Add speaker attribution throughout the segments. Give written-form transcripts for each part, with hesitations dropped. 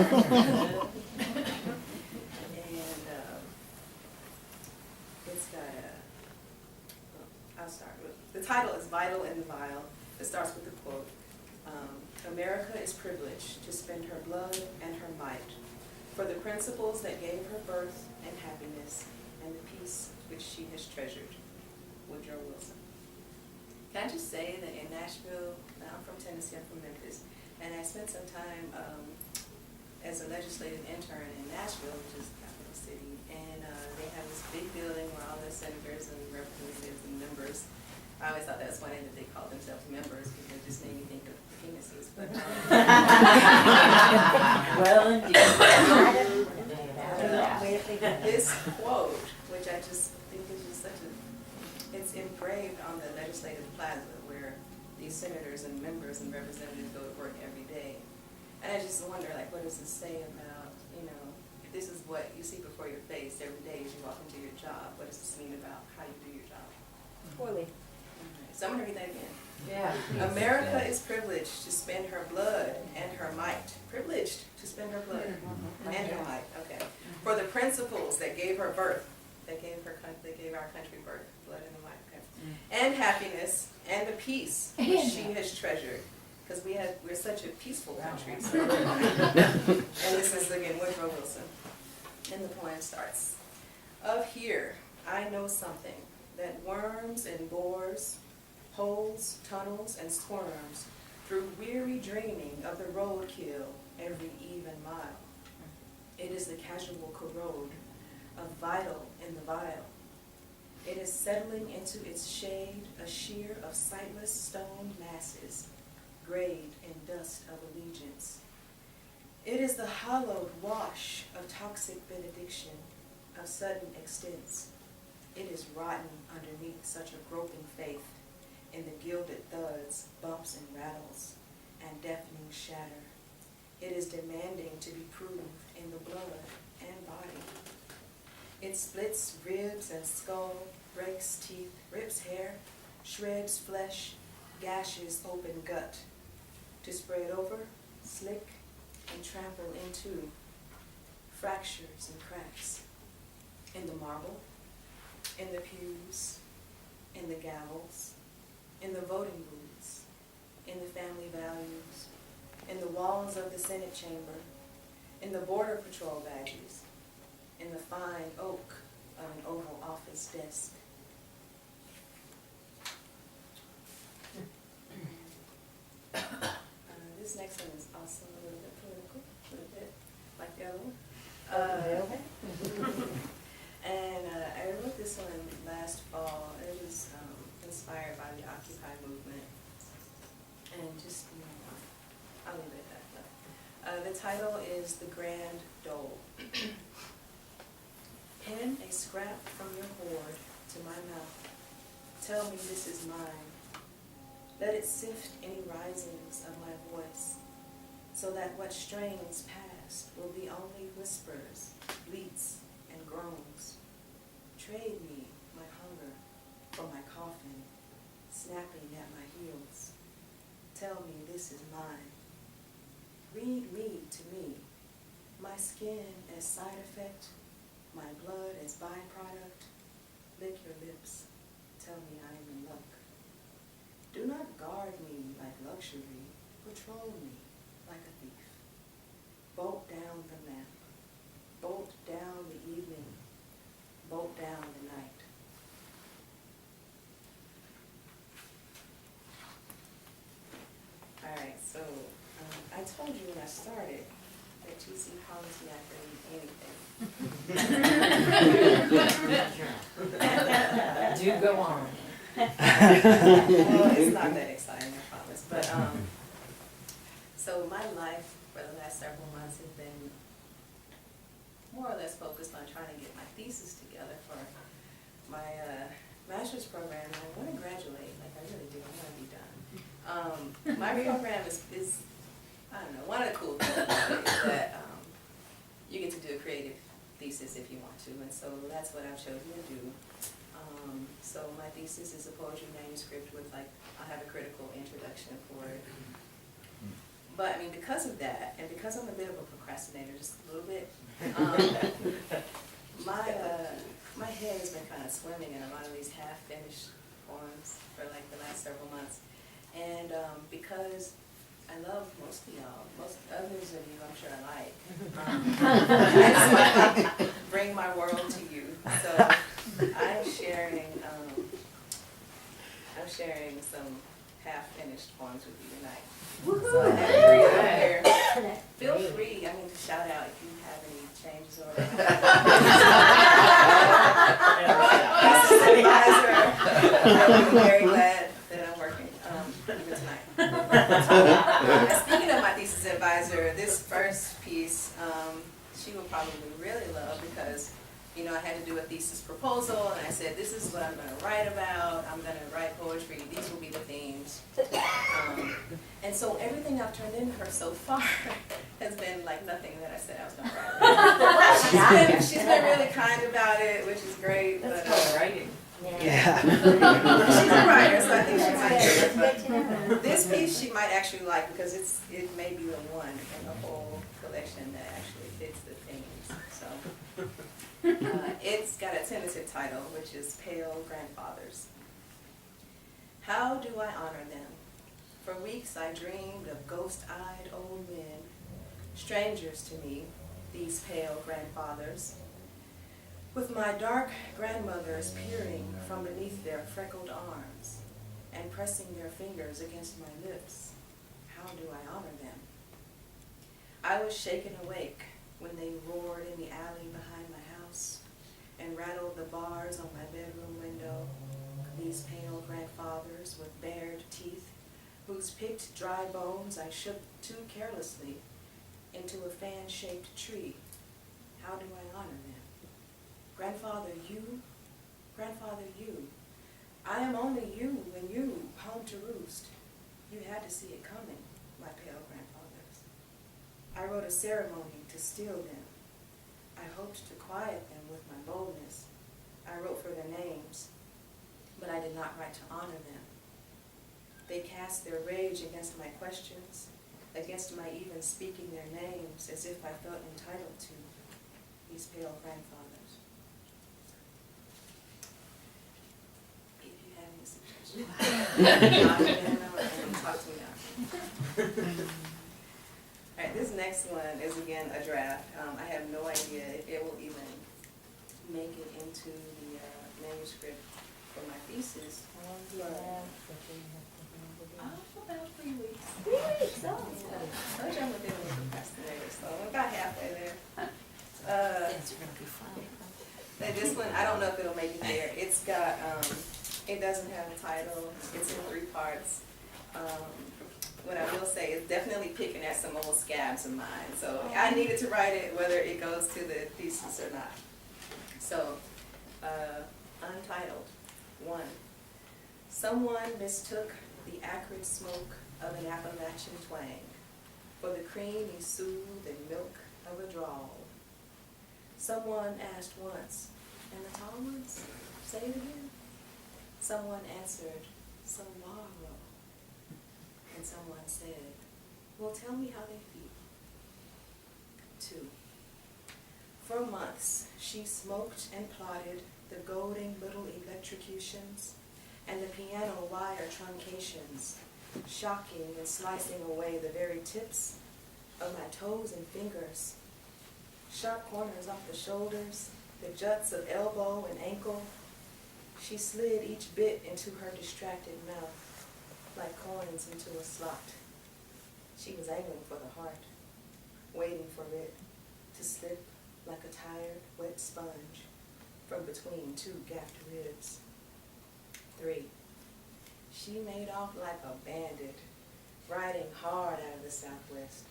Speaker 1: It's got I'll start with, the title is Vital in the Vile. It starts with the quote, America is privileged to spend her blood and her might for the principles that gave her birth and happiness and the peace which she has treasured. Woodrow Wilson. Can I just say that in Nashville, I'm from Tennessee, I'm from Memphis, and I spent some time as a legislative intern in Nashville, which is the capital city, and they have this big building where all the senators and representatives and members, I always thought that was funny that they called themselves members because it just made me think of penises. But,
Speaker 2: well, indeed.
Speaker 1: This quote, which I just think is just such a, it's engraved on the legislative plaza where these senators and members and representatives go to work every day. And I just wonder, like, what does this say about, you know, if this is what you see before your face every day as you walk into your job, what does this mean about how you do your job?
Speaker 2: Poorly.
Speaker 1: So I'm going to read that again.
Speaker 2: Yeah.
Speaker 1: America is privileged to spend her blood and her might. Privileged to spend her blood and her might. Okay. For the principles that gave her birth, that gave our country birth, blood and the might. Okay. And happiness and the peace which she has treasured, because we're such a peaceful country. So. And this is again Woodrow Wilson. And the poem starts: Of here I know something, that worms and bores, holes, tunnels, and squirms through weary dreaming of the roadkill every even mile. It is the casual corrode of vital in the vile. It is settling into its shade a sheer of sightless stone masses, grayed in dust of allegiance. It is the hollowed wash of toxic benediction of sudden extents. It is rotten underneath such a groping faith in the gilded thuds, bumps and rattles, and deafening shatter. It is demanding to be proved in the blood and body. It splits ribs and skull, breaks teeth, rips hair, shreds flesh, gashes open gut, to spread over, slick, and trample into fractures and cracks in the marble, in the pews, in the gavels, in the voting booths, in the family values, in the walls of the Senate chamber, in the Border Patrol badges, in the fine oak of an Oval Office desk. This next one is also a little bit political, a little bit like the other one. And I wrote this one last fall. It was inspired by the Occupy movement. And just, you know, I'll leave it at that. The title is The Grand Dole. Pen a scrap from your hoard to my mouth. Tell me this is mine. Let it sift any risings of my voice, so that what strains past will be only whispers, bleats, and groans. Trade me my hunger for my coffin, snapping at my heels. Tell me this is mine. Read me to me, my skin as side effect, my blood as byproduct. Lick your lips, tell me I am in luck. Do not guard me like luxury, patrol me like a thief. Bolt down the lamp, bolt down the evening, bolt down the night. All right, so I told you when I started that TC promised me I could read anything.
Speaker 2: Do go on.
Speaker 1: Well, it's not that exciting, I promise. But so my life for the last several months has been more or less focused on trying to get my thesis together for my master's program. And I want to graduate, like I really do. I want to be done. My program is I don't know, one of the cool things about it is that you get to do a creative thesis if you want to, and so that's what I've chosen to do. So my thesis is a poetry manuscript with, like, I'll have a critical introduction for it. But I mean, because of that, and because I'm a bit of a procrastinator, just a little bit, my head has been kind of swimming in a lot of these half-finished poems for like the last several months. And because I love most of y'all, most others of you I'm sure I like, I just want to bring my world to you. So I'm sharing some half-finished poems with you tonight. So I have three up here. Feel free, I mean, to shout out if you have any changes or I'm very glad that I'm working even tonight. Speaking of my thesis advisor, this first piece she will probably really love because, you know, I had to do a thesis proposal and I said, this is what I'm going to write about. I'm going to write poetry. These will be the themes. And so everything I've turned in her so far has been like nothing that I said I was going to write about. She's been really kind about it, which is great.
Speaker 2: That's
Speaker 1: but,
Speaker 2: called writing.
Speaker 3: Yeah.
Speaker 1: She's a writer, so I think she might. But this piece she might actually like because it may be the one in the whole collection that actually fits the themes. So it's got a tentative title, which is Pale Grandfathers. How do I honor them? For weeks I dreamed of ghost-eyed old men, strangers to me, these pale grandfathers, with my dark grandmothers peering from beneath their freckled arms and pressing their fingers against my lips. How do I honor them? I was shaken awake when they roared in the alley behind my house and rattled the bars on my bedroom window, these pale grandfathers with bared teeth, whose picked dry bones I shook too carelessly into a fan-shaped tree. How do I honor them? Grandfather, you, I am only you and you, home to roost. You had to see it coming, my pale grandfathers. I wrote a ceremony to steal them. I hoped to quiet them with my boldness. I wrote for their names, but I did not write to honor them. They cast their rage against my questions, against my even speaking their names, as if I felt entitled to, these pale grandfathers. If you have any suggestions, talk to me now. All right, this next one is again a draft. I have no idea if it will even make it into the manuscript for my thesis. About 3 weeks.
Speaker 2: 3 weeks, oh.
Speaker 1: I told you I'm a bit of a procrastinator, so I'm about halfway there.
Speaker 2: Things are going to be fun.
Speaker 1: This one, I don't know if it'll make it there. It's got, it doesn't have a title. It's in 3 parts. What I will say is definitely picking at some old scabs of mine. So I needed to write it whether it goes to the thesis or not. So, untitled. 1. Someone mistook the acrid smoke of an Appalachian twang for the creamy soothe and milk of a drawl. Someone asked once, and the tall ones, say it again. Someone answered, Saguaro. And someone said, well, tell me how they feel. 2. For months, she smoked and plotted the goading little electrocutions and the piano wire truncations, shocking and slicing away the very tips of my toes and fingers, sharp corners off the shoulders, the juts of elbow and ankle. She slid each bit into her distracted mouth, like coins into a slot. She was angling for the heart, waiting for it to slip like a tired, wet sponge from between 2 gapped ribs. 3. She made off like a bandit, riding hard out of the Southwest,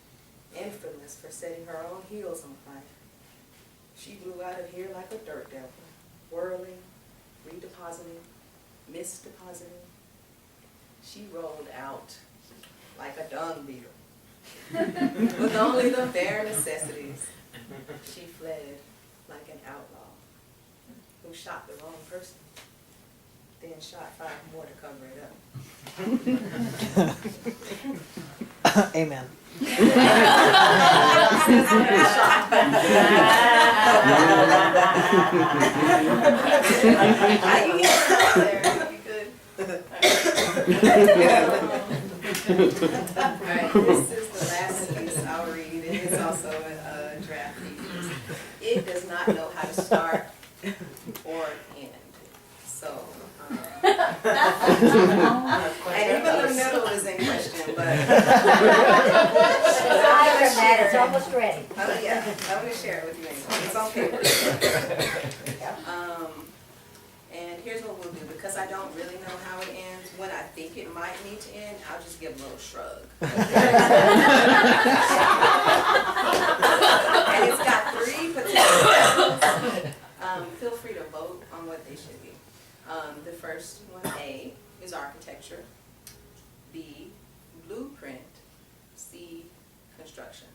Speaker 1: infamous for setting her own heels on fire. She blew out of here like a dirt devil, whirling, redepositing, misdepositing. She rolled out like a dung beetle, with only the bare necessities. She fled like an outlaw who shot the wrong person, then shot 5 more to cover it up.
Speaker 3: Amen.
Speaker 1: You get it out there, you good. Alright, this is the last piece I'll read, and it's also a draft piece. It does not know how to start or end, so. And even the middle is in question, but.
Speaker 2: It's almost ready.
Speaker 1: Oh, yeah, I'm gonna share it with you anyway, it's on paper. And here's what we'll do, because I don't really know how it ends, when I think it might need to end, I'll just give a little shrug. And it's got 3 potential levels. Feel free to vote on what they should be. The first one, A, is architecture. B, blueprint. C, construction.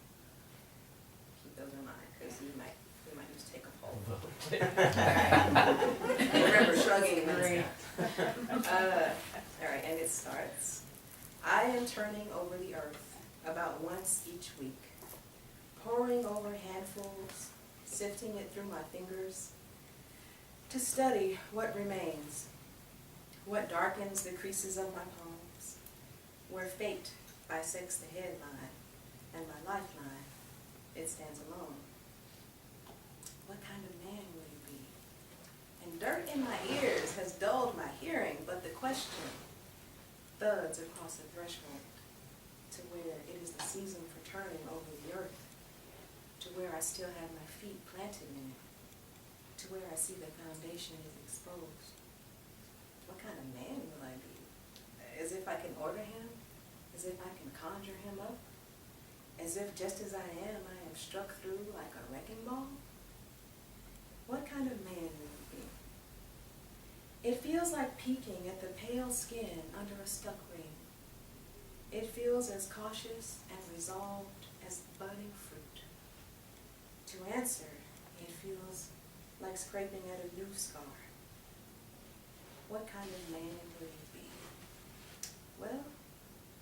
Speaker 1: Keep those in mind, because we might just take a poll. Remember, shrugging means all right, and it starts. I am turning over the earth about once each week, poring over handfuls, sifting it through my fingers, to study what remains, what darkens the creases of my palms, where fate bisects the headline and my lifeline, it stands alone. What kind of man will you be? And dirt in my ears has dulled my hearing, but the question thuds across the threshold to where it is the season for turning over the earth, to where I still have my feet planted in it, to where I see the foundation is exposed. What kind of man will I be? As if I can order him? As if I can conjure him up? As if just as I am struck through like a wrecking ball? What kind of man will you be? It feels like peeking at the pale skin under a stuck ring. It feels as cautious and resolved as budding fruit. To answer, it feels like scraping at a new scar. What kind of man will you be? Well,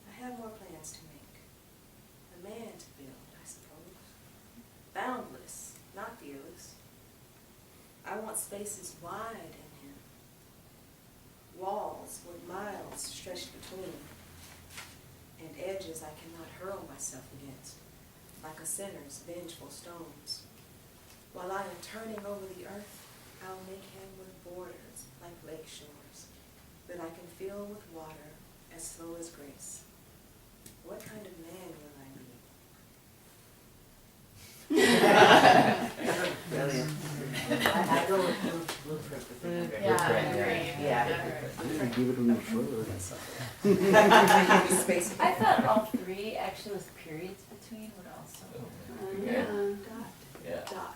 Speaker 1: I have more plans to make. A man to build, I suppose. Boundless, not fearless. I want spaces wide in him. Walls with miles stretched between. And edges I cannot hurl myself against, like a sinner's vengeful stones. While I am turning over the earth, I'll make him with borders like lake shores that I can fill with water as slow as grace. What kind of man will I be?
Speaker 4: Brilliant. I go with blueprint.
Speaker 2: Yeah, I agree.
Speaker 4: Yeah.
Speaker 5: Give it a little further.
Speaker 1: Space.
Speaker 2: I thought all 3 actually with periods between would also.
Speaker 6: Yeah.
Speaker 1: Dot.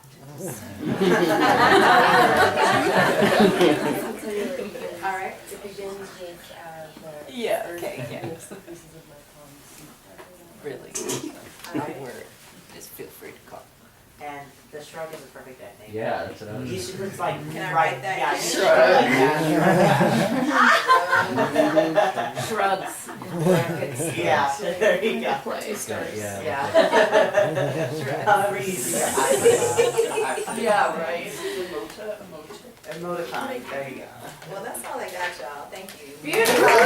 Speaker 2: All right.
Speaker 7: It begins with the
Speaker 2: Yeah,
Speaker 7: earth
Speaker 2: okay, yeah.
Speaker 7: makes the pieces of my palms.
Speaker 2: Really.
Speaker 4: Alright.
Speaker 2: Word. Just feel free to call.
Speaker 4: And the shrug is a perfect technique.
Speaker 6: Yeah, that's what I was.
Speaker 4: You should just like
Speaker 1: Can I
Speaker 4: write
Speaker 1: write that
Speaker 4: yeah,
Speaker 1: in?
Speaker 4: you should write that.
Speaker 2: Shrugs in brackets.
Speaker 4: Yeah, there you go.
Speaker 2: Place.
Speaker 6: Yeah.
Speaker 4: Yeah. Easy.
Speaker 2: Yeah, right.
Speaker 4: Emoticon, there you go.
Speaker 1: Well, that's all I got, y'all. Thank you.
Speaker 2: Beautiful.